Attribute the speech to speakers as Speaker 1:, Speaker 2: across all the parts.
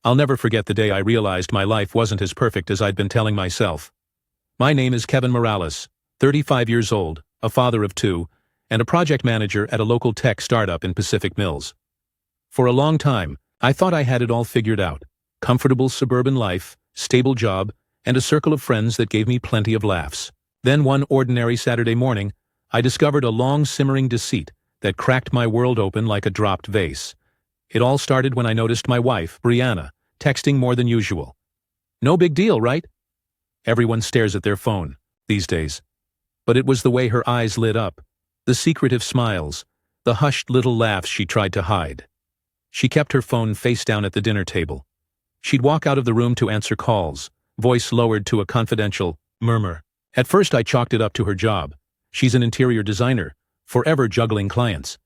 Speaker 1: I'll never forget the day I realized my life wasn't as perfect as I'd been telling myself. My name is Kevin Morales, 35 years old, a father of two, and a project manager at a local tech startup in Pacific Mills. For a long time, I thought I had it all figured out. Comfortable suburban life, stable job, and a circle of friends that gave me plenty of laughs. Then one ordinary Saturday morning, I discovered a long simmering deceit that cracked my world open like a dropped vase. It all started when I noticed my wife, Brianna, texting more than usual. No big deal, right? Everyone stares at their phone these days. But it was the way her eyes lit up, the secretive smiles, the hushed little laughs she tried to hide. She kept her phone face down at the dinner table. She'd walk out of the room to answer calls, voice lowered to a confidential murmur. At first I chalked it up to her job. She's an interior designer, forever juggling clients.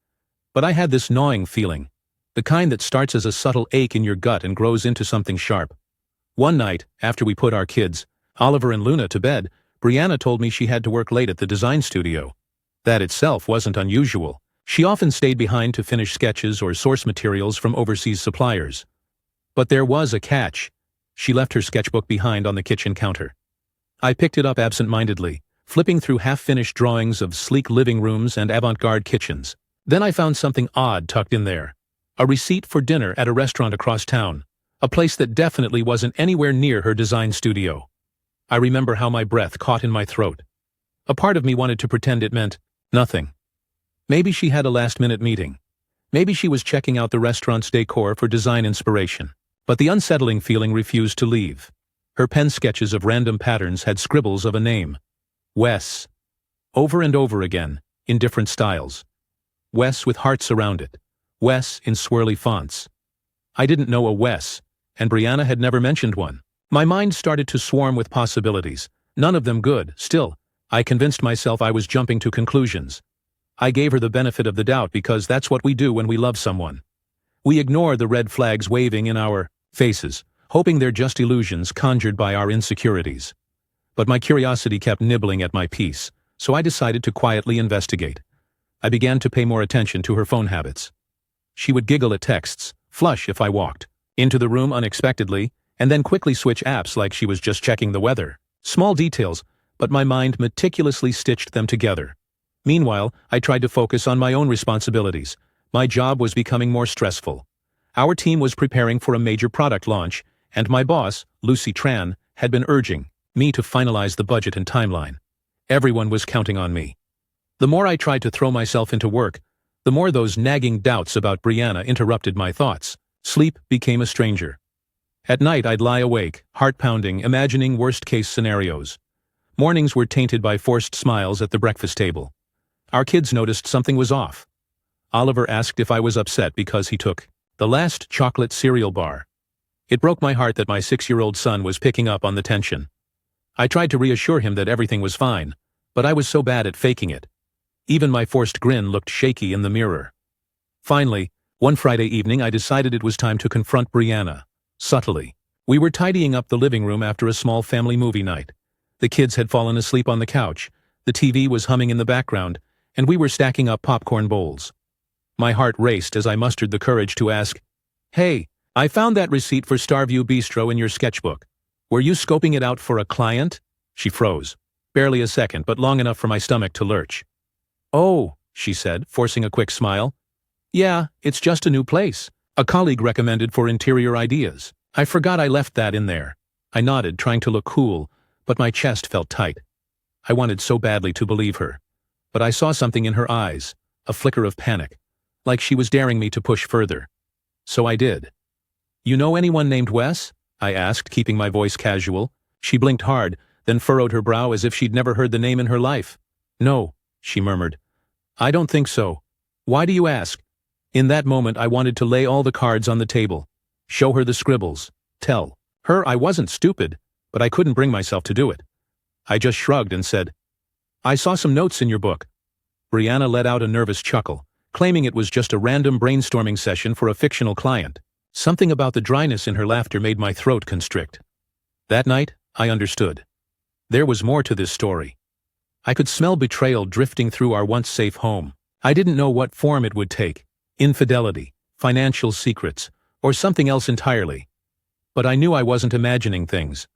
Speaker 1: But I had this gnawing feeling, the kind that starts as a subtle ache in your gut and grows into something sharp. One night, after we put our kids, Oliver and Luna, to bed, Brianna told me she had to work late at the design studio. That itself wasn't unusual. She often stayed behind to finish sketches or source materials from overseas suppliers. But there was a catch. She left her sketchbook behind on the kitchen counter. I picked it up absent-mindedly, flipping through half-finished drawings of sleek living rooms and avant-garde kitchens. Then I found something odd tucked in there. A receipt for dinner at a restaurant across town, a place that definitely wasn't anywhere near her design studio. I remember how my breath caught in my throat. A part of me wanted to pretend it meant nothing. Maybe she had a last-minute meeting. Maybe she was checking out the restaurant's decor for design inspiration. But the unsettling feeling refused to leave. Her pen sketches of random patterns had scribbles of a name. Wes. Over and over again, in different styles. Wes with hearts around it. Wes in swirly fonts. I didn't know a Wes, and Brianna had never mentioned one. My mind started to swarm with possibilities, none of them good. Still, I convinced myself I was jumping to conclusions. I gave her the benefit of the doubt because that's what we do when we love someone. We ignore the red flags waving in our faces, hoping they're just illusions conjured by our insecurities. But my curiosity kept nibbling at my peace, so I decided to quietly investigate. I began to pay more attention to her phone habits. She would giggle at texts, flush if I walked into the room unexpectedly, and then quickly switch apps like she was just checking the weather. Small details, but my mind meticulously stitched them together. Meanwhile, I tried to focus on my own responsibilities. My job was becoming more stressful. Our team was preparing for a major product launch, and my boss, Lucy Tran, had been urging me to finalize the budget and timeline. Everyone was counting on me. The more I tried to throw myself into work, the more those nagging doubts about Brianna interrupted my thoughts. Sleep became a stranger. At night I'd lie awake, heart-pounding, imagining worst-case scenarios. Mornings were tainted by forced smiles at the breakfast table. Our kids noticed something was off. Oliver asked if I was upset because he took the last chocolate cereal bar. It broke my heart that my 6-year-old son was picking up on the tension. I tried to reassure him that everything was fine, but I was so bad at faking it. Even my forced grin looked shaky in the mirror. Finally, one Friday evening I decided it was time to confront Brianna. Subtly. We were tidying up the living room after a small family movie night. The kids had fallen asleep on the couch, the TV was humming in the background, and we were stacking up popcorn bowls. My heart raced as I mustered the courage to ask, "Hey, I found that receipt for Starview Bistro in your sketchbook. Were you scoping it out for a client?" She froze. Barely a second, but long enough for my stomach to lurch. "Oh," she said, forcing a quick smile. "Yeah, it's just a new place. A colleague recommended for interior ideas. I forgot I left that in there." I nodded, trying to look cool, but my chest felt tight. I wanted so badly to believe her. But I saw something in her eyes, a flicker of panic, like she was daring me to push further. So I did. "You know anyone named Wes?" I asked, keeping my voice casual. She blinked hard, then furrowed her brow as if she'd never heard the name in her life. "No," she murmured. "I don't think so. Why do you ask?" In that moment I wanted to lay all the cards on the table, show her the scribbles, tell her I wasn't stupid, but I couldn't bring myself to do it. I just shrugged and said, "I saw some notes in your book." Brianna let out a nervous chuckle, claiming it was just a random brainstorming session for a fictional client. Something about the dryness in her laughter made my throat constrict. That night, I understood. There was more to this story. I could smell betrayal drifting through our once safe home. I didn't know what form it would take. Infidelity, financial secrets, or something else entirely. But I knew I wasn't imagining things.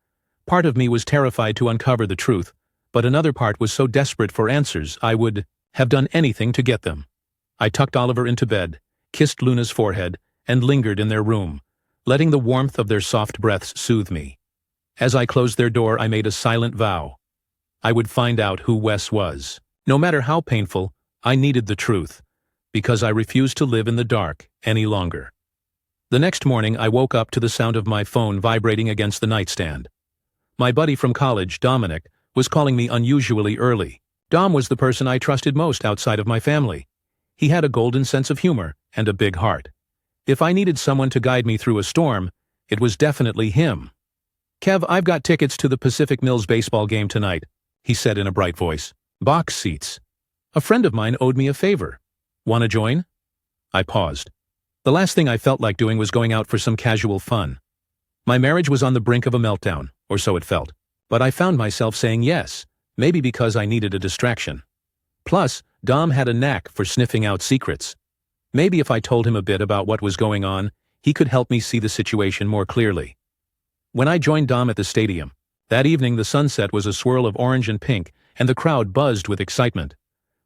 Speaker 1: Part of me was terrified to uncover the truth, but another part was so desperate for answers I would have done anything to get them. I tucked Oliver into bed, kissed Luna's forehead, and lingered in their room, letting the warmth of their soft breaths soothe me. As I closed their door, I made a silent vow. I would find out who Wes was. No matter how painful, I needed the truth, because I refused to live in the dark any longer. The next morning, I woke up to the sound of my phone vibrating against the nightstand. My buddy from college, Dominic, was calling me unusually early. Dom was the person I trusted most outside of my family. He had a golden sense of humor and a big heart. If I needed someone to guide me through a storm, it was definitely him. "Kev, I've got tickets to the Pacific Mills baseball game tonight," he said in a bright voice. "Box seats. A friend of mine owed me a favor. Want to join?" I paused. The last thing I felt like doing was going out for some casual fun. My marriage was on the brink of a meltdown, or so it felt. But I found myself saying yes, maybe because I needed a distraction. Plus, Dom had a knack for sniffing out secrets. Maybe if I told him a bit about what was going on, he could help me see the situation more clearly. When I joined Dom at the stadium, that evening the sunset was a swirl of orange and pink, and the crowd buzzed with excitement.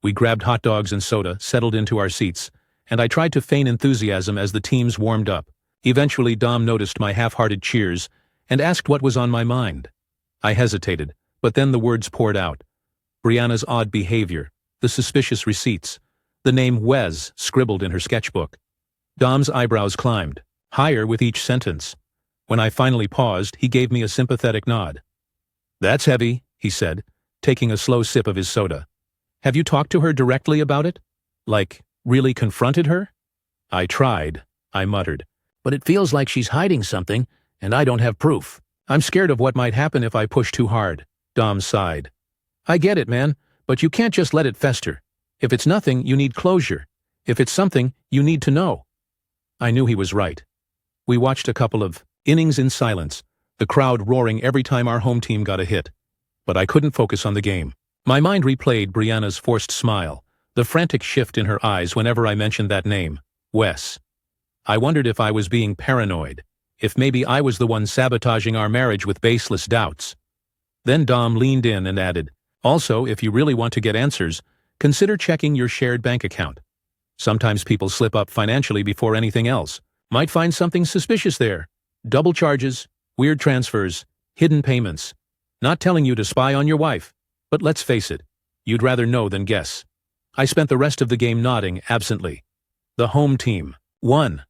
Speaker 1: We grabbed hot dogs and soda, settled into our seats, and I tried to feign enthusiasm as the teams warmed up. Eventually Dom noticed my half-hearted cheers and asked what was on my mind. I hesitated, but then the words poured out. Brianna's odd behavior, the suspicious receipts, the name Wes scribbled in her sketchbook. Dom's eyebrows climbed, higher with each sentence. When I finally paused, he gave me a sympathetic nod. "That's heavy," he said, taking a slow sip of his soda. "Have you talked to her directly about it? Like, really confronted her?" "I tried," I muttered. "But it feels like she's hiding something, and I don't have proof. I'm scared of what might happen if I push too hard." Dom sighed. "I get it, man, but you can't just let it fester. If it's nothing, you need closure. If it's something, you need to know." I knew he was right. We watched a couple of innings in silence, the crowd roaring every time our home team got a hit. But I couldn't focus on the game. My mind replayed Brianna's forced smile, the frantic shift in her eyes whenever I mentioned that name, Wes. I wondered if I was being paranoid, if maybe I was the one sabotaging our marriage with baseless doubts. Then Dom leaned in and added, "Also, if you really want to get answers, consider checking your shared bank account. Sometimes people slip up financially before anything else. Might find something suspicious there. Double charges, weird transfers, hidden payments. Not telling you to spy on your wife, but let's face it, you'd rather know than guess." I spent the rest of the game nodding absently. The home team won.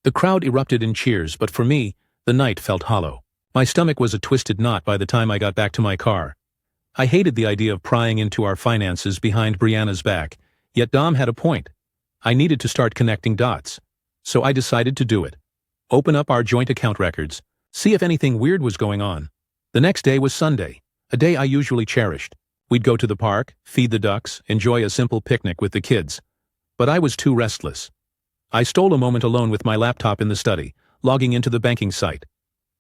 Speaker 1: The crowd erupted in cheers, but for me, the night felt hollow. My stomach was a twisted knot by the time I got back to my car. I hated the idea of prying into our finances behind Brianna's back, yet Dom had a point. I needed to start connecting dots. So I decided to do it. Open up our joint account records, see if anything weird was going on. The next day was Sunday, a day I usually cherished. We'd go to the park, feed the ducks, enjoy a simple picnic with the kids. But I was too restless. I stole a moment alone with my laptop in the study, logging into the banking site.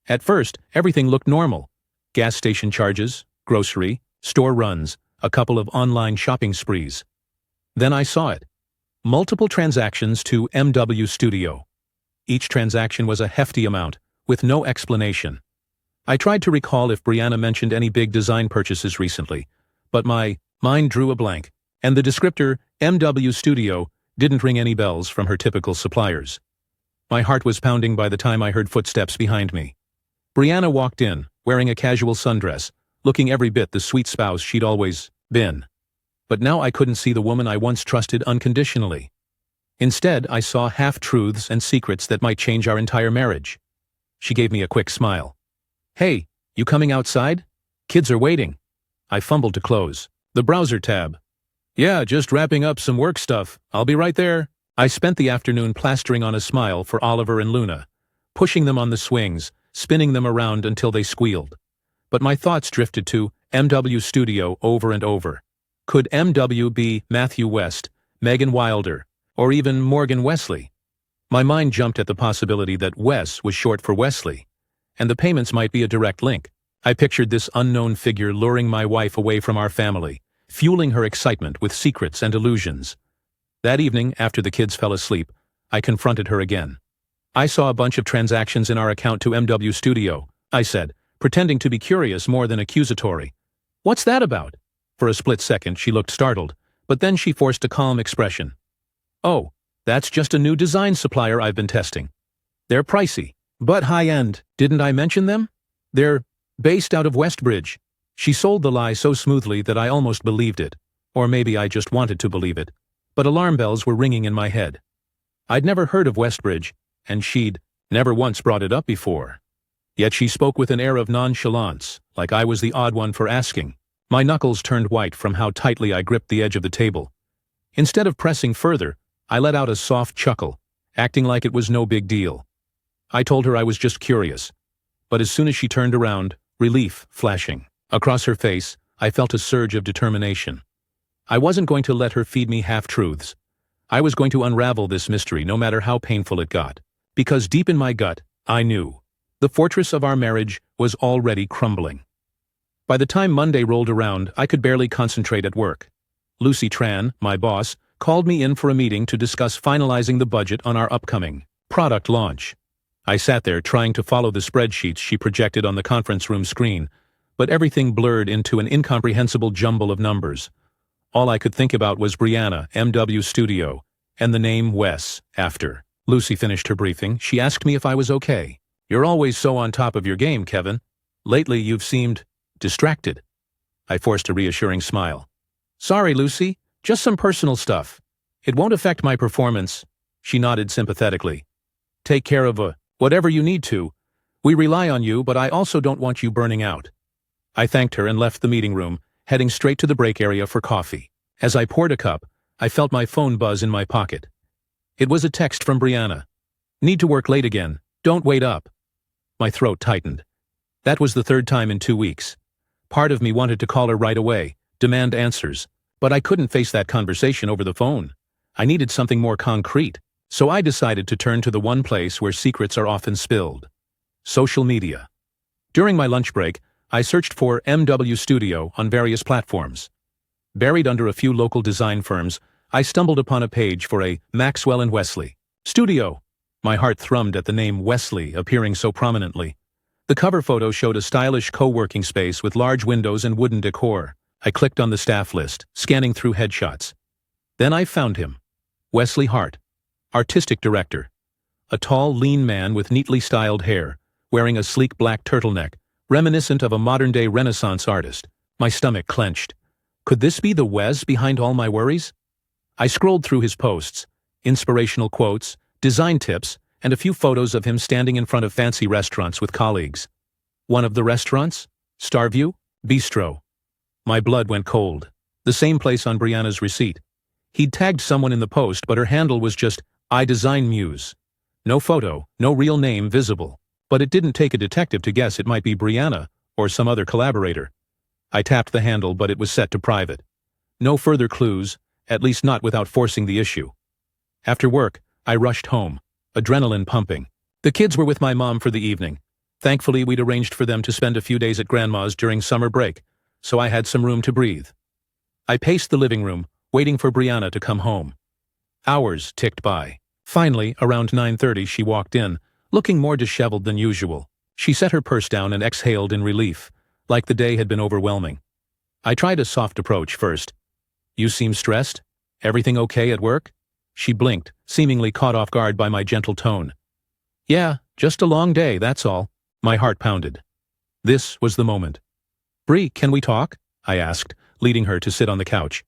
Speaker 1: At first, everything looked normal. Gas station charges, grocery, store runs, a couple of online shopping sprees. Then I saw it. Multiple transactions to MW Studio. Each transaction was a hefty amount, with no explanation. I tried to recall if Brianna mentioned any big design purchases recently, but my mind drew a blank, and the descriptor MW Studio didn't ring any bells from her typical suppliers. My heart was pounding by the time I heard footsteps behind me. Brianna walked in, wearing a casual sundress, looking every bit the sweet spouse she'd always been. But now I couldn't see the woman I once trusted unconditionally. Instead, I saw half-truths and secrets that might change our entire marriage. She gave me a quick smile. "Hey, you coming outside? Kids are waiting." I fumbled to close the browser tab. "Yeah, just wrapping up some work stuff. I'll be right there." I spent the afternoon plastering on a smile for Oliver and Luna, pushing them on the swings, spinning them around until they squealed. But my thoughts drifted to MW Studio over and over. Could MW be Matthew West, Megan Wilder, or even Morgan Wesley? My mind jumped at the possibility that Wes was short for Wesley, and the payments might be a direct link. I pictured this unknown figure luring my wife away from our family, fueling her excitement with secrets and illusions. That evening, after the kids fell asleep, I confronted her again. I saw a bunch of transactions in our account to MW Studio, I said, pretending to be curious more than accusatory. What's that about? For a split second she looked startled, but then she forced a calm expression. Oh, that's just a new design supplier I've been testing. They're pricey, but high-end. Didn't I mention them? They're based out of Westbridge. She sold the lie so smoothly that I almost believed it. Or maybe I just wanted to believe it. But alarm bells were ringing in my head. I'd never heard of Westbridge, and she'd never once brought it up before. Yet she spoke with an air of nonchalance, like I was the odd one for asking. My knuckles turned white from how tightly I gripped the edge of the table. Instead of pressing further, I let out a soft chuckle, acting like it was no big deal. I told her I was just curious. But as soon as she turned around, relief flashing across her face, I felt a surge of determination. I wasn't going to let her feed me half-truths. I was going to unravel this mystery no matter how painful it got. Because deep in my gut, I knew. The fortress of our marriage was already crumbling. By the time Monday rolled around, I could barely concentrate at work. Lucy Tran, my boss, called me in for a meeting to discuss finalizing the budget on our upcoming product launch. I sat there trying to follow the spreadsheets she projected on the conference room screen, but everything blurred into an incomprehensible jumble of numbers. All I could think about was Brianna, MW Studio, and the name Wes after. Lucy finished her briefing. She asked me if I was okay. You're always so on top of your game, Kevin. Lately you've seemed distracted. I forced a reassuring smile. Sorry, Lucy, just some personal stuff. It won't affect my performance. She nodded sympathetically. Take care of whatever you need to. We rely on you, but I also don't want you burning out. I thanked her and left the meeting room, heading straight to the break area for coffee. As I poured a cup, I felt my phone buzz in my pocket. It was a text from Brianna. Need to work late again. Don't wait up. My throat tightened. That was the third time in 2 weeks. Part of me wanted to call her right away, demand answers, but I couldn't face that conversation over the phone. I needed something more concrete, so I decided to turn to the one place where secrets are often spilled. Social media. During my lunch break, I searched for MW Studio on various platforms. Buried under a few local design firms, I stumbled upon a page for a Maxwell and Wesley studio. My heart thrummed at the name Wesley appearing so prominently. The cover photo showed a stylish co-working space with large windows and wooden decor. I clicked on the staff list, scanning through headshots. Then I found him. Wesley Hart, artistic director. A tall, lean man with neatly styled hair, wearing a sleek black turtleneck, reminiscent of a modern-day Renaissance artist. My stomach clenched. Could this be the Wes behind all my worries? I scrolled through his posts, inspirational quotes, design tips, and a few photos of him standing in front of fancy restaurants with colleagues. One of the restaurants? Starview? Bistro. My blood went cold. The same place on Brianna's receipt. He'd tagged someone in the post, but her handle was just I Design Muse. No photo, no real name visible. But it didn't take a detective to guess it might be Brianna or some other collaborator. I tapped the handle, but it was set to private. No further clues, at least not without forcing the issue. After work, I rushed home, adrenaline pumping. The kids were with my mom for the evening. Thankfully, we'd arranged for them to spend a few days at Grandma's during summer break, so I had some room to breathe. I paced the living room, waiting for Brianna to come home. Hours ticked by. Finally, around 9:30, she walked in, looking more disheveled than usual. She set her purse down and exhaled in relief, like the day had been overwhelming. I tried a soft approach first. You seem stressed? Everything okay at work? She blinked, seemingly caught off guard by my gentle tone. Yeah, just a long day, that's all. My heart pounded. This was the moment. Bri, can we talk? I asked, leading her to sit on the couch.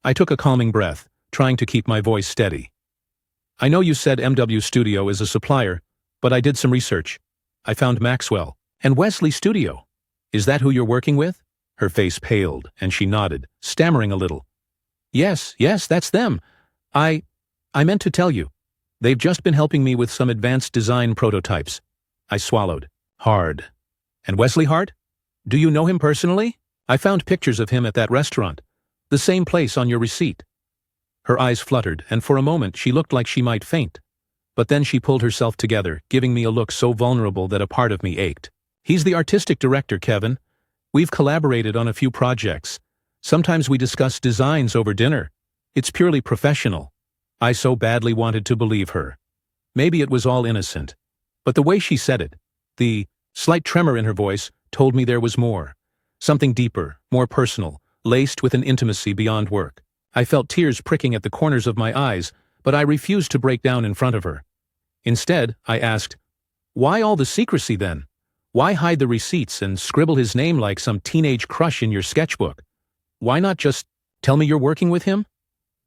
Speaker 1: I took a calming breath, trying to keep my voice steady. I know you said MW Studio is a supplier, but I did some research. I found Maxwell and Wesley Studio. Is that who you're working with? Her face paled, and she nodded, stammering a little. Yes, that's them. I meant to tell you. They've just been helping me with some advanced design prototypes. I swallowed. Hard. And Wesley Hart? Do you know him personally? I found pictures of him at that restaurant. The same place on your receipt. Her eyes fluttered, and for a moment she looked like she might faint. But then she pulled herself together, giving me a look so vulnerable that a part of me ached. He's the artistic director, Kevin. We've collaborated on a few projects. Sometimes we discuss designs over dinner. It's purely professional. I so badly wanted to believe her. Maybe it was all innocent. But the way she said it, the slight tremor in her voice, told me there was more. Something deeper, more personal, laced with an intimacy beyond work. I felt tears pricking at the corners of my eyes, but I refused to break down in front of her. Instead, I asked, "Why all the secrecy then? Why hide the receipts and scribble his name like some teenage crush in your sketchbook? Why not just tell me you're working with him?"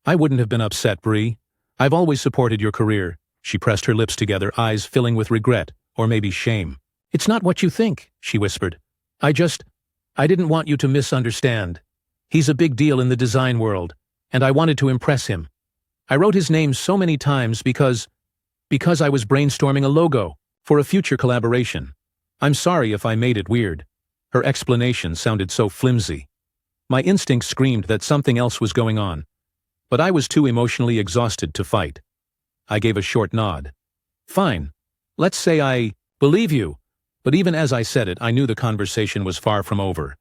Speaker 1: "I wouldn't have been upset, Bree. I've always supported your career." She pressed her lips together, eyes filling with regret, or maybe shame. "It's not what you think," she whispered. I didn't want you to misunderstand. He's a big deal in the design world, and I wanted to impress him. I wrote his name so many times because I was brainstorming a logo for a future collaboration. I'm sorry if I made it weird." Her explanation sounded so flimsy. My instinct screamed that something else was going on, but I was too emotionally exhausted to fight. I gave a short nod. "Fine. Let's say I believe you." But even as I said it, I knew the conversation was far from over.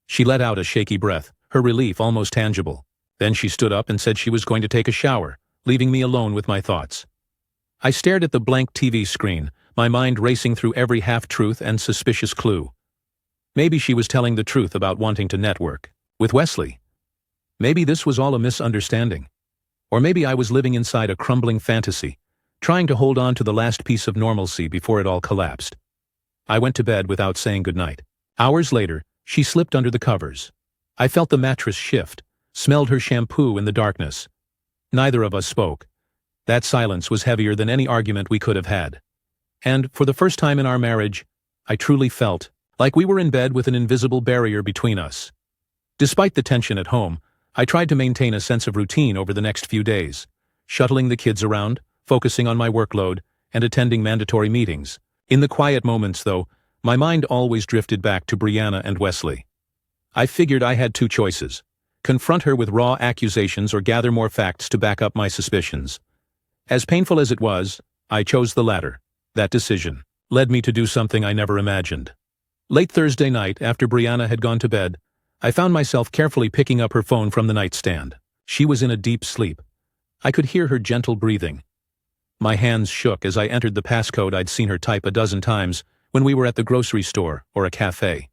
Speaker 1: She let out a shaky breath, her relief almost tangible. Then she stood up and said she was going to take a shower, leaving me alone with my thoughts. I stared at the blank TV screen, my mind racing through every half-truth and suspicious clue. Maybe she was telling the truth about wanting to network with Wesley. Maybe this was all a misunderstanding. Or maybe I was living inside a crumbling fantasy, trying to hold on to the last piece of normalcy before it all collapsed. I went to bed without saying goodnight. Hours later, she slipped under the covers. I felt the mattress shift, smelled her shampoo in the darkness. Neither of us spoke. That silence was heavier than any argument we could have had. And, for the first time in our marriage, I truly felt like we were in bed with an invisible barrier between us. Despite the tension at home, I tried to maintain a sense of routine over the next few days, shuttling the kids around, focusing on my workload, and attending mandatory meetings. In the quiet moments, though, my mind always drifted back to Brianna and Wesley. I figured I had two choices: confront her with raw accusations or gather more facts to back up my suspicions. As painful as it was, I chose the latter. That decision led me to do something I never imagined. Late Thursday night, after Brianna had gone to bed, I found myself carefully picking up her phone from the nightstand. She was in a deep sleep. I could hear her gentle breathing. My hands shook as I entered the passcode I'd seen her type a dozen times when we were at the grocery store or a cafe.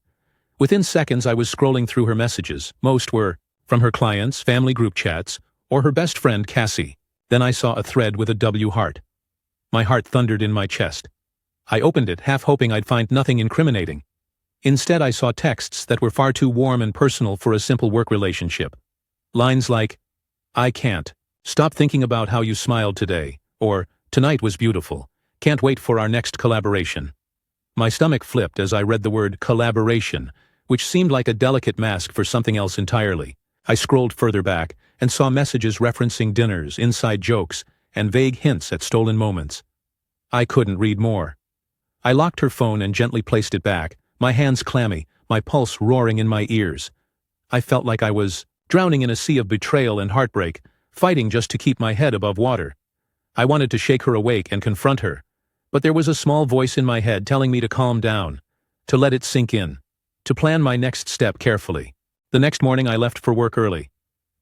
Speaker 1: Within seconds, I was scrolling through her messages. Most were from her clients, family group chats, or her best friend, Cassie. Then I saw a thread with a W heart. My heart thundered in my chest. I opened it, half hoping I'd find nothing incriminating. Instead, I saw texts that were far too warm and personal for a simple work relationship. Lines like, "I can't. Stop thinking about how you smiled today," or "Tonight was beautiful. Can't wait for our next collaboration." My stomach flipped as I read the word collaboration, which seemed like a delicate mask for something else entirely. I scrolled further back and saw messages referencing dinners, inside jokes, and vague hints at stolen moments. I couldn't read more. I locked her phone and gently placed it back, my hands clammy, my pulse roaring in my ears. I felt like I was drowning in a sea of betrayal and heartbreak, fighting just to keep my head above water. I wanted to shake her awake and confront her, but there was a small voice in my head telling me to calm down, to let it sink in, to plan my next step carefully. The next morning I left for work early.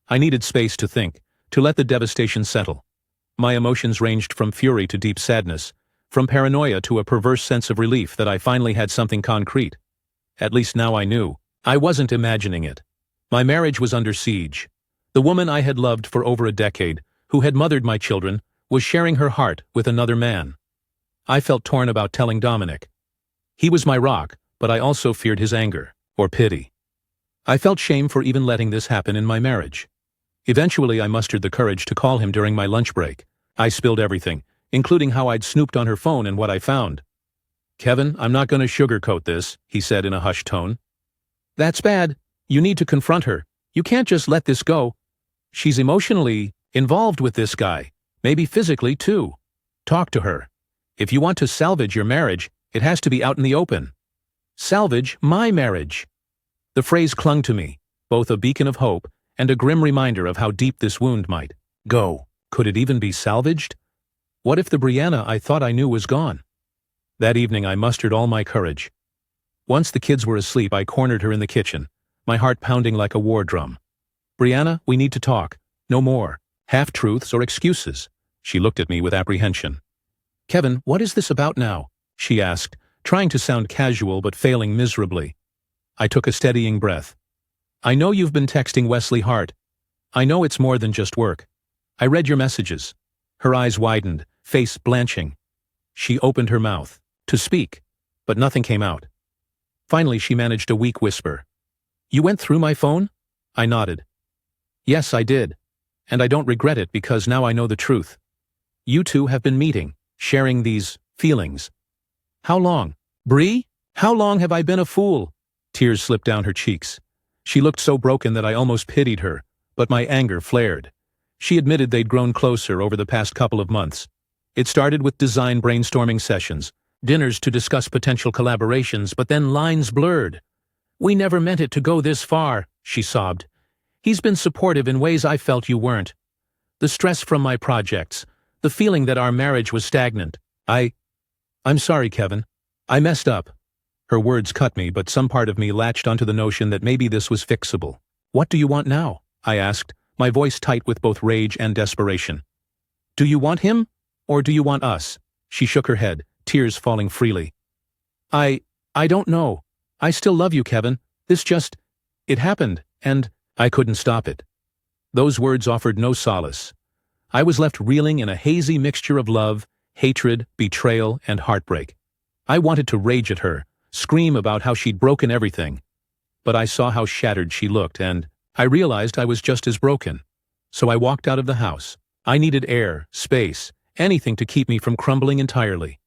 Speaker 1: I needed space to think, to let the devastation settle. My emotions ranged from fury to deep sadness, from paranoia to a perverse sense of relief that I finally had something concrete. At least now I knew. I wasn't imagining it. My marriage was under siege. The woman I had loved for over a decade, who had mothered my children, was sharing her heart with another man. I felt torn about telling Dominic. He was my rock, but I also feared his anger, or pity. I felt shame for even letting this happen in my marriage. Eventually I mustered the courage to call him during my lunch break. I spilled everything, including how I'd snooped on her phone and what I found. "Kevin, I'm not going to sugarcoat this," he said in a hushed tone. "That's bad. You need to confront her. You can't just let this go. She's emotionally involved with this guy, maybe physically too. Talk to her. If you want to salvage your marriage, it has to be out in the open." Salvage my marriage. The phrase clung to me, both a beacon of hope and a grim reminder of how deep this wound might go. Could it even be salvaged? What if the Brianna I thought I knew was gone? That evening I mustered all my courage. Once the kids were asleep, I cornered her in the kitchen, my heart pounding like a war drum. "Brianna, we need to talk. No more half-truths or excuses." She looked at me with apprehension. "Kevin, what is this about now?" she asked, trying to sound casual but failing miserably. I took a steadying breath. "I know you've been texting Wesley Hart. I know it's more than just work. I read your messages." Her eyes widened, face blanching. She opened her mouth to speak, but nothing came out. Finally, she managed a weak whisper. "You went through my phone?" I nodded. "Yes, I did. And I don't regret it because now I know the truth. You two have been meeting, sharing these feelings. How long? Bree? How long have I been a fool?" Tears slipped down her cheeks. She looked so broken that I almost pitied her, but my anger flared. She admitted they'd grown closer over the past couple of months. It started with design brainstorming sessions, dinners to discuss potential collaborations, but then lines blurred. "We never meant it to go this far," she sobbed. "He's been supportive in ways I felt you weren't. The stress from my projects, the feeling that our marriage was stagnant. I'm sorry, Kevin. I messed up." Her words cut me, but some part of me latched onto the notion that maybe this was fixable. "What do you want now?" I asked, my voice tight with both rage and desperation. "Do you want him, or do you want us?" She shook her head, tears falling freely. I don't know. I still love you, Kevin. It happened, and I couldn't stop it." Those words offered no solace. I was left reeling in a hazy mixture of love, hatred, betrayal, and heartbreak. I wanted to rage at her, scream about how she'd broken everything. But I saw how shattered she looked, and I realized I was just as broken. So I walked out of the house. I needed air, space, anything to keep me from crumbling entirely.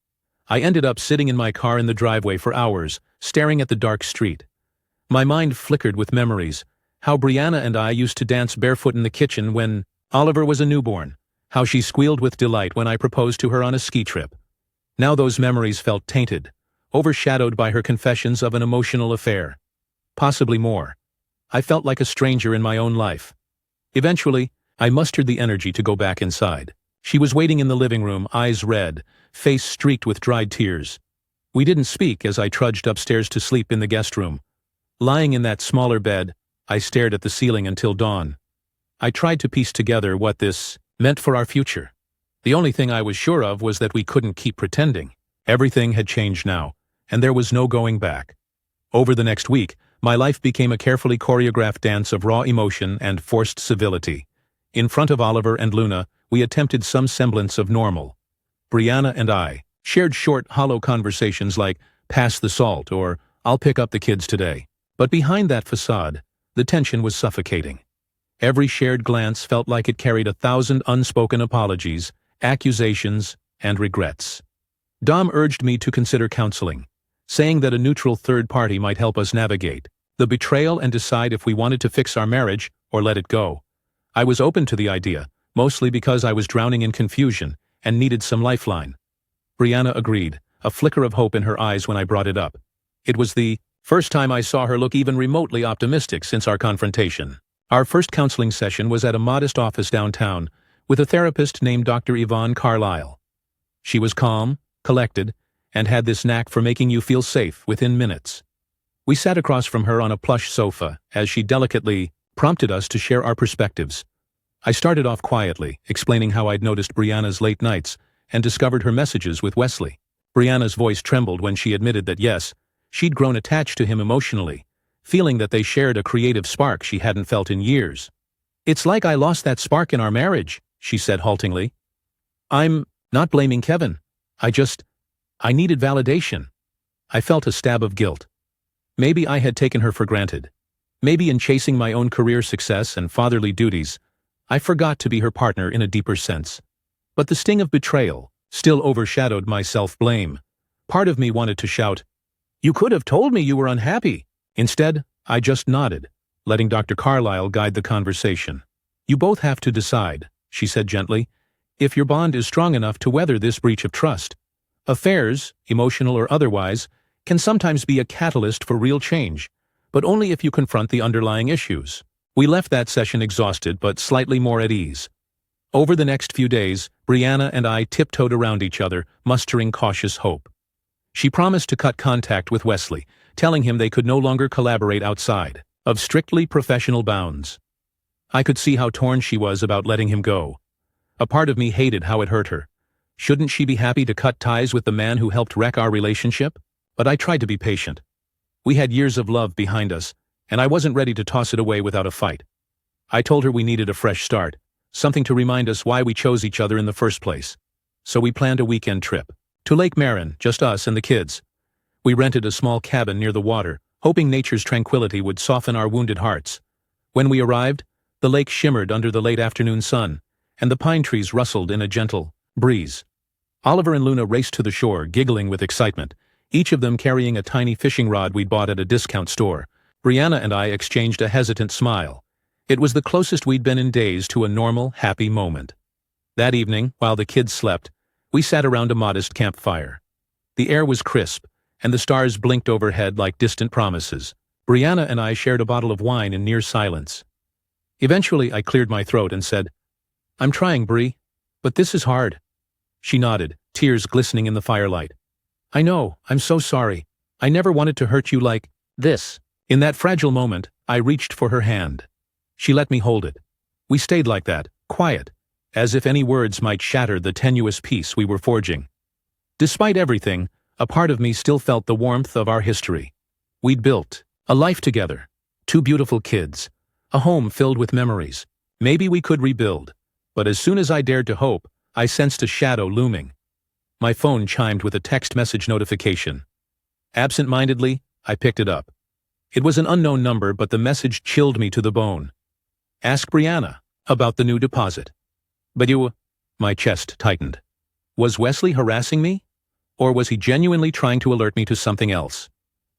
Speaker 1: I ended up sitting in my car in the driveway for hours, staring at the dark street. My mind flickered with memories, how Brianna and I used to dance barefoot in the kitchen when Oliver was a newborn, how she squealed with delight when I proposed to her on a ski trip. Now those memories felt tainted, overshadowed by her confessions of an emotional affair. Possibly more. I felt like a stranger in my own life. Eventually, I mustered the energy to go back inside. She was waiting in the living room, eyes red, face streaked with dried tears. We didn't speak as I trudged upstairs to sleep in the guest room. Lying in that smaller bed, I stared at the ceiling until dawn. I tried to piece together what this meant for our future. The only thing I was sure of was that we couldn't keep pretending. Everything had changed now, and there was no going back. Over the next week, my life became a carefully choreographed dance of raw emotion and forced civility. In front of Oliver and Luna, we attempted some semblance of normal. Brianna and I shared short, hollow conversations like, "Pass the salt," or "I'll pick up the kids today." But behind that facade, the tension was suffocating. Every shared glance felt like it carried 1,000 unspoken apologies, accusations, and regrets. Dom urged me to consider counseling, saying that a neutral third party might help us navigate the betrayal and decide if we wanted to fix our marriage or let it go. I was open to the idea, mostly because I was drowning in confusion and needed some lifeline. Brianna agreed, a flicker of hope in her eyes when I brought it up. It was the first time I saw her look even remotely optimistic since our confrontation. Our first counseling session was at a modest office downtown with a therapist named Dr. Yvonne Carlisle. She was calm, collected, and had this knack for making you feel safe within minutes. We sat across from her on a plush sofa as she delicately prompted us to share our perspectives. I started off quietly, explaining how I'd noticed Brianna's late nights and discovered her messages with Wesley. Brianna's voice trembled when she admitted that yes, she'd grown attached to him emotionally, feeling that they shared a creative spark she hadn't felt in years. "It's like I lost that spark in our marriage," she said haltingly. "I'm not blaming Kevin. I needed validation." I felt a stab of guilt. Maybe I had taken her for granted. Maybe in chasing my own career success and fatherly duties, I forgot to be her partner in a deeper sense. But the sting of betrayal still overshadowed my self-blame. Part of me wanted to shout, "You could have told me you were unhappy." Instead, I just nodded, letting Dr. Carlisle guide the conversation. "You both have to decide," she said gently, "if your bond is strong enough to weather this breach of trust. Affairs, emotional or otherwise, can sometimes be a catalyst for real change, but only if you confront the underlying issues." We left that session exhausted but slightly more at ease. Over the next few days, Brianna and I tiptoed around each other, mustering cautious hope. She promised to cut contact with Wesley, telling him they could no longer collaborate outside of strictly professional bounds. I could see how torn she was about letting him go. A part of me hated how it hurt her. Shouldn't she be happy to cut ties with the man who helped wreck our relationship? But I tried to be patient. We had years of love behind us, and I wasn't ready to toss it away without a fight. I told her we needed a fresh start, something to remind us why we chose each other in the first place. So we planned a weekend trip. To Lake Marin, just us and the kids. We rented a small cabin near the water, hoping nature's tranquility would soften our wounded hearts. When we arrived, the lake shimmered under the late afternoon sun, and the pine trees rustled in a gentle breeze. Oliver and Luna raced to the shore, giggling with excitement, each of them carrying a tiny fishing rod we'd bought at a discount store. Brianna and I exchanged a hesitant smile. It was the closest we'd been in days to a normal, happy moment. That evening, while the kids slept, we sat around a modest campfire. The air was crisp, and the stars blinked overhead like distant promises. Brianna and I shared a bottle of wine in near silence. Eventually, I cleared my throat and said, "I'm trying, Bri, but this is hard." She nodded, tears glistening in the firelight. "I know, I'm so sorry. I never wanted to hurt you like this." In that fragile moment, I reached for her hand. She let me hold it. We stayed like that, quiet, as if any words might shatter the tenuous peace we were forging. Despite everything, a part of me still felt the warmth of our history. We'd built a life together, 2 beautiful kids, a home filled with memories. Maybe we could rebuild, but as soon as I dared to hope, I sensed a shadow looming. My phone chimed with a text message notification. Absent-mindedly, I picked it up. It was an unknown number, but the message chilled me to the bone. "Ask Brianna about the new deposit." "But you—" My chest tightened. Was Wesley harassing me? Or was he genuinely trying to alert me to something else?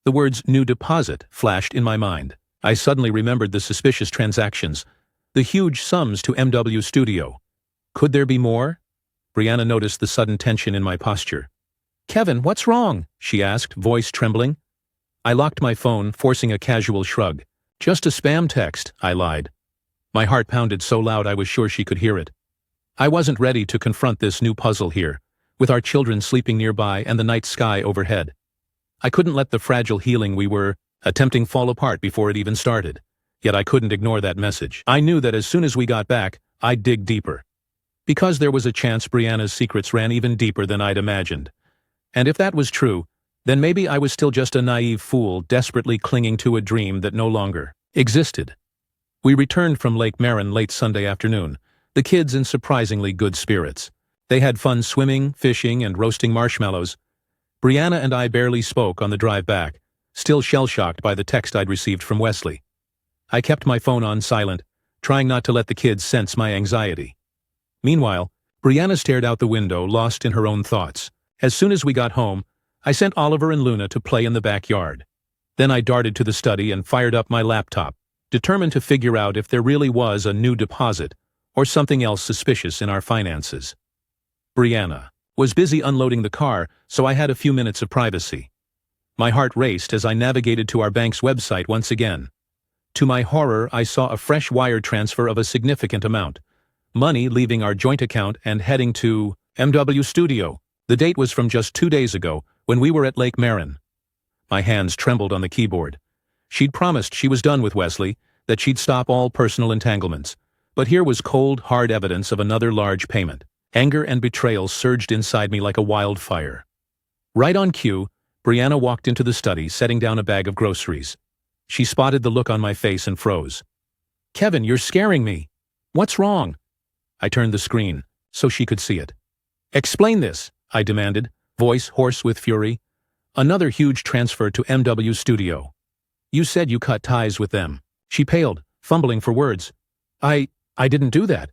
Speaker 1: The words "new deposit" flashed in my mind. I suddenly remembered the suspicious transactions, the huge sums to MW Studio. Could there be more? Brianna noticed the sudden tension in my posture. "Kevin, what's wrong?" she asked, voice trembling. I locked my phone, forcing a casual shrug. "Just a spam text," I lied. My heart pounded so loud I was sure she could hear it. I wasn't ready to confront this new puzzle here, with our children sleeping nearby and the night sky overhead. I couldn't let the fragile healing we were attempting fall apart before it even started. Yet I couldn't ignore that message. I knew that as soon as we got back, I'd dig deeper. Because there was a chance Brianna's secrets ran even deeper than I'd imagined. And if that was true, then maybe I was still just a naive fool desperately clinging to a dream that no longer existed. We returned from Lake Marin late Sunday afternoon, the kids in surprisingly good spirits. They had fun swimming, fishing, and roasting marshmallows. Brianna and I barely spoke on the drive back, still shell-shocked by the text I'd received from Wesley. I kept my phone on silent, trying not to let the kids sense my anxiety. Meanwhile, Brianna stared out the window, lost in her own thoughts. As soon as we got home, I sent Oliver and Luna to play in the backyard. Then I darted to the study and fired up my laptop, determined to figure out if there really was a new deposit or something else suspicious in our finances. Brianna was busy unloading the car, so I had a few minutes of privacy. My heart raced as I navigated to our bank's website once again. To my horror, I saw a fresh wire transfer of a significant amount. Money leaving our joint account and heading to MW Studio. The date was from just 2 days ago, when we were at Lake Marin. My hands trembled on the keyboard. She'd promised she was done with Wesley, that she'd stop all personal entanglements. But here was cold, hard evidence of another large payment. Anger and betrayal surged inside me like a wildfire. Right on cue, Brianna walked into the study, setting down a bag of groceries. She spotted the look on my face and froze. "Kevin, you're scaring me. What's wrong?" I turned the screen, so she could see it. "Explain this," I demanded, voice hoarse with fury. "Another huge transfer to MW Studio. You said you cut ties with them." She paled, fumbling for words. I didn't do that.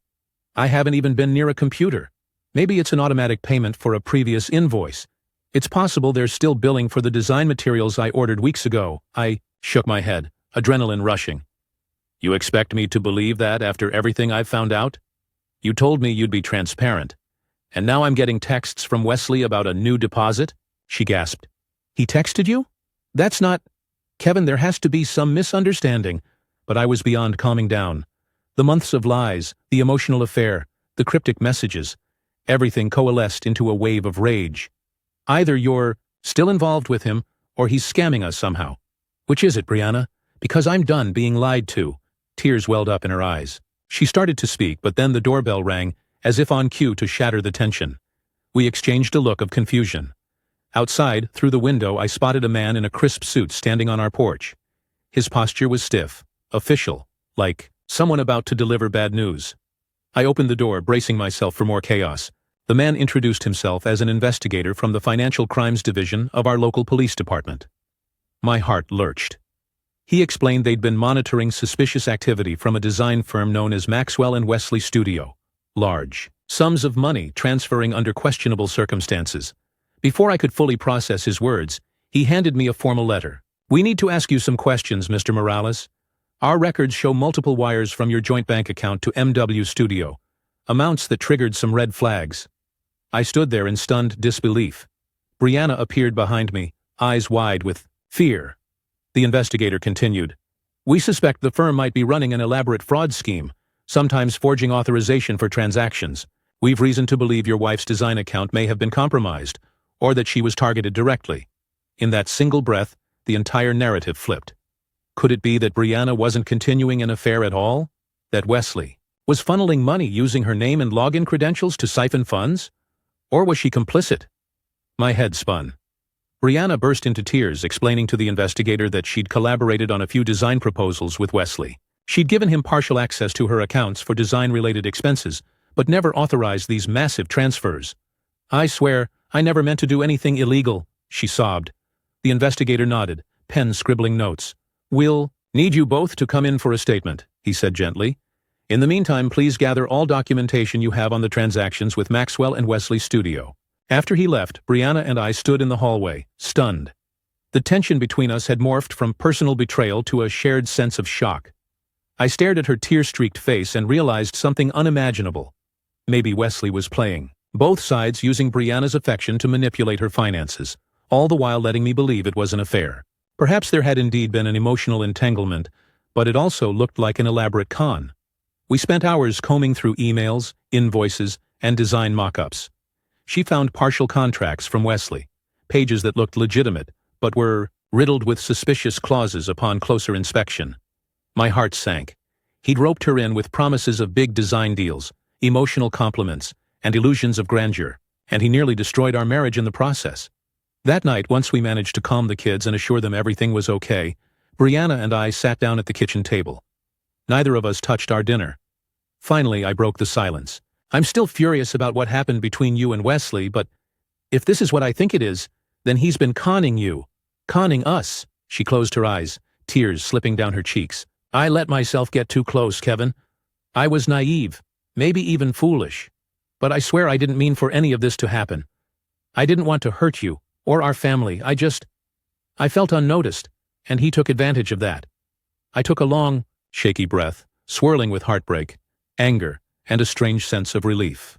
Speaker 1: I haven't even been near a computer. Maybe it's an automatic payment for a previous invoice. It's possible they're still billing for the design materials I ordered weeks ago." I shook my head, adrenaline rushing. "You expect me to believe that after everything I've found out? You told me you'd be transparent. And now I'm getting texts from Wesley about a new deposit?" She gasped. "He texted you? That's not—" "Kevin, there has to be some misunderstanding." But I was beyond calming down. The months of lies, the emotional affair, the cryptic messages, everything coalesced into a wave of rage. "Either you're still involved with him, or he's scamming us somehow. Which is it, Brianna? Because I'm done being lied to." Tears welled up in her eyes. She started to speak, but then the doorbell rang, as if on cue to shatter the tension. We exchanged a look of confusion. Outside, through the window, I spotted a man in a crisp suit standing on our porch. His posture was stiff, official, like someone about to deliver bad news. I opened the door, bracing myself for more chaos. The man introduced himself as an investigator from the Financial Crimes Division of our local police department. My heart lurched. He explained they'd been monitoring suspicious activity from a design firm known as Maxwell and Wesley Studio. Large sums of money transferring under questionable circumstances. Before I could fully process his words, he handed me a formal letter. "We need to ask you some questions, Mr. Morales. Our records show multiple wires from your joint bank account to MW Studio, amounts that triggered some red flags." I stood there in stunned disbelief. Brianna appeared behind me, eyes wide with fear. The investigator continued. "We suspect the firm might be running an elaborate fraud scheme, sometimes forging authorization for transactions. We've reason to believe your wife's design account may have been compromised, or that she was targeted directly." In that single breath, the entire narrative flipped. Could it be that Brianna wasn't continuing an affair at all? That Wesley was funneling money using her name and login credentials to siphon funds? Or was she complicit? My head spun. Brianna burst into tears, explaining to the investigator that she'd collaborated on a few design proposals with Wesley. She'd given him partial access to her accounts for design-related expenses, but never authorized these massive transfers. "I swear, I never meant to do anything illegal," she sobbed. The investigator nodded, pen scribbling notes. "We'll need you both to come in for a statement," he said gently. "In the meantime, please gather all documentation you have on the transactions with Maxwell and Wesley Studio." After he left, Brianna and I stood in the hallway, stunned. The tension between us had morphed from personal betrayal to a shared sense of shock. I stared at her tear-streaked face and realized something unimaginable. Maybe Wesley was playing both sides, using Brianna's affection to manipulate her finances, all the while letting me believe it was an affair. Perhaps there had indeed been an emotional entanglement, but it also looked like an elaborate con. We spent hours combing through emails, invoices, and design mock-ups. She found partial contracts from Wesley, pages that looked legitimate, but were riddled with suspicious clauses upon closer inspection. My heart sank. He'd roped her in with promises of big design deals, emotional compliments, and illusions of grandeur, and he nearly destroyed our marriage in the process. That night, once we managed to calm the kids and assure them everything was okay, Brianna and I sat down at the kitchen table. Neither of us touched our dinner. Finally, I broke the silence. "I'm still furious about what happened between you and Wesley, but if this is what I think it is, then he's been conning you. Conning us." She closed her eyes, tears slipping down her cheeks. "I let myself get too close, Kevin. I was naive, maybe even foolish. But I swear I didn't mean for any of this to happen. I didn't want to hurt you, or our family. I felt unnoticed, and he took advantage of that." I took a long, shaky breath, swirling with heartbreak, anger, and a strange sense of relief.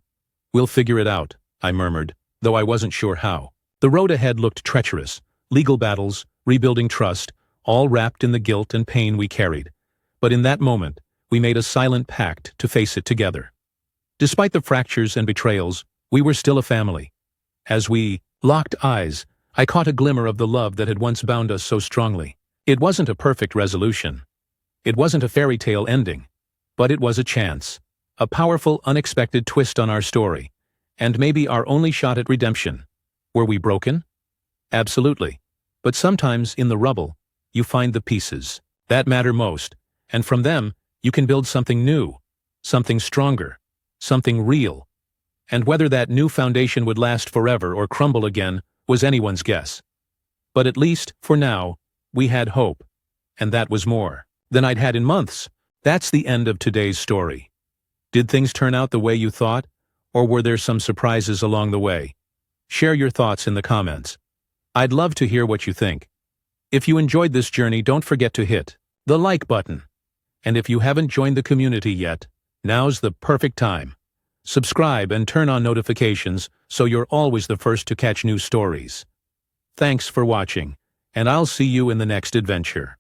Speaker 1: "We'll figure it out," I murmured, though I wasn't sure how. The road ahead looked treacherous, legal battles, rebuilding trust, all wrapped in the guilt and pain we carried. But in that moment, we made a silent pact to face it together. Despite the fractures and betrayals, we were still a family. As we locked eyes, I caught a glimmer of the love that had once bound us so strongly. It wasn't a perfect resolution. It wasn't a fairy tale ending. But it was a chance. A powerful, unexpected twist on our story. And maybe our only shot at redemption. Were we broken? Absolutely. But sometimes, in the rubble, you find the pieces that matter most. And from them, you can build something new, something stronger, something real. And whether that new foundation would last forever or crumble again was anyone's guess. But at least, for now, we had hope. And that was more than I'd had in months. That's the end of today's story. Did things turn out the way you thought? Or were there some surprises along the way? Share your thoughts in the comments. I'd love to hear what you think. If you enjoyed this journey, don't forget to hit the like button. And if you haven't joined the community yet, now's the perfect time. Subscribe and turn on notifications so you're always the first to catch new stories. Thanks for watching, and I'll see you in the next adventure.